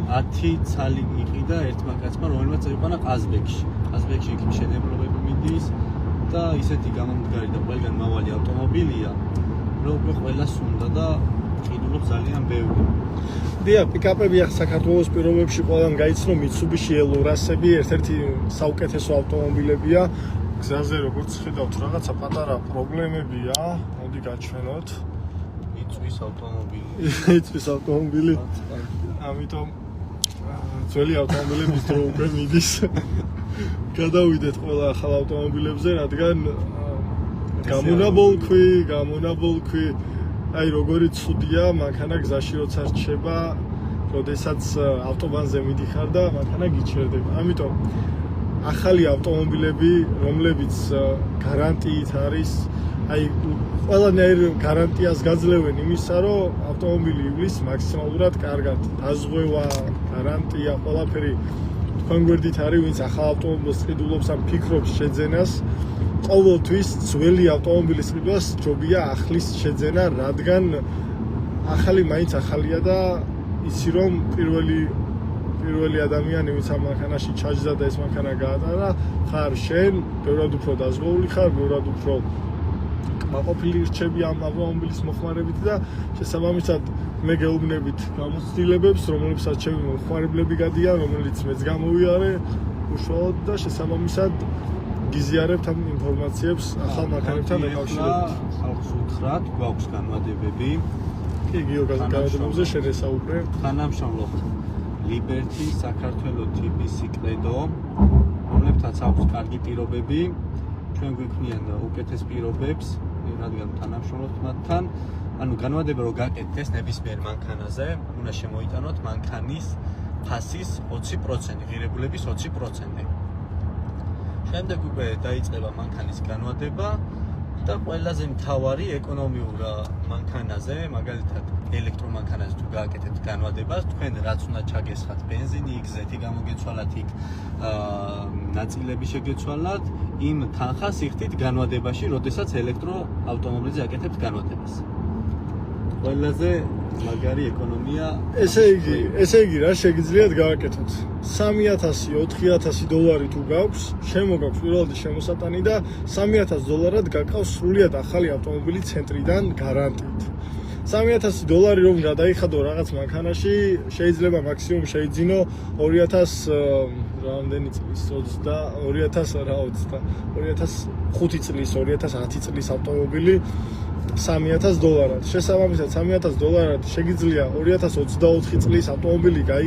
10 ცალი იყიდა ერთმა კაცმა, რომელმაც წაიყვანა ყაზბეგში. ყაზბეგში იქ მშენებლობები მიდის და ისეთი გამომდგარი და ყველგან მავალი ავტომობილია, რომ უკვე ყველას უნდა და ყიდულობს ძალიან ბევრი. დიახ, პიკაპები ახლა საქართველოს პირობებში ყველგან გაიცნო Mitsubishi L200-ები, ერთ-ერთი საუკეთესო ავტომობილებია. გზაზე როგორც ხედავთ, რაღაცა პატარა პრობლემებია. მოდი გაჩვენოთ. იწვის ავტომობილი. იწვის ავტომობილი. ამიტომ ძველი ავტომობილების დრო უკვე მიდის. გადავიდეთ ყველა ახალ ავტომობილებზე, რადგან გამონაბოლქვი აი როგორი ცუდია მანქანა გზაში როცა რჩება, როდესაც ავტობანზე მიდიხარ და მანქანა გიჩერდება. ამიტომ ახალი ავტომობილები, რომლებიც გარანტიით არის, აი ყველანაირ გარანტიას გაძლევენ იმისა, რომ ავტომობილი ივლის მაქსიმალურად კარგად. დაზღვევა, გარანტია, ყველაფერი თქვენ გვერდით არის, ვინც ახალ ავტომობილს ყიდულობს ან ფიქრობს შეძენას. ყოველთვის ძველი ავტომობილის ყიდვას ჯობია ახლის შეძენა, რადგან ახალი მაინც ახალია და იცი რომ პირველი ადამიანი ვინც ამ მანქანაში ჩაჯდა და ეს მანქანა გაატარა, ხარ შენ, ბევრად უფრო დაზღვეული ხარ, ბევრად უფრო კმაყოფილი რჩები ამ ავტომობილის მოხმარებით და შესაბამისად მე გეუბნებით გამოცდილებებს, რომლებსაც ჩემი მომხმარებლები გადიან, რომელიც მეც გამოვიარე უშუალოდ და შესაბამისად გიზიარებთ ამ ინფორმაციებს ახალ მანქანებთან დაკავშირებით. ხალხს უთხრათ, გვაქვს განმადებები. კი, განმადებებზე შენესაუბრე. თანამშრომლობ Liberty საქართველოს TBC კრედო, რომლებთაც აქვს კარგი პირობები, ჩვენ გვიქმნიან უკეთეს პირობებს, რადგან თანამშრომლობთ მათთან. ანუ განმადება რომ გაკეთდეს ნებისმიერ მანქანაზე, უნდა შემოიტანოთ მანქანის ფასის 20%, ღირებულების 20%. შემდეგ უკვე დაიწყება მანქანის განმადება და ყველაზე მთავარი ეკონომიურ მანქანაზე, მაგალითად ელექტრომანქანაზე თუ გააკეთებთ განმადებას, თქვენ რაც უნდა ჩაგესხათ ბენზინი, იქ ზეთი გამოგეცვალათ, იქ ნაწილები შეგეცვალათ, იმ თანხას იხდით განმადებაში, როდესაც ელექტროავტომობილზე აკეთებთ განმადებას. ყველაზე მაგარი ეკონომია. ესე იგი რა შეგიძლიათ გააკეთოთ? 3000, 4000 დოლარი თუ გაქვს, შემოგაქვს პირველადი შემოსატანი და $3000 გაკავს სრულიად ახალი ავტომობილი ცენტრიდან გარანტიით. $3000 რომ გადაიხადო რაღაც მანქანაში, შეიძლება მაქსიმუმ შეიძინო 2000 რამდენი წლის 2005 წლის, 2010 წლის ავტომობილი $3000. შესაბამისად $3000 შეგიძლია 2024 წლის ავტომობილი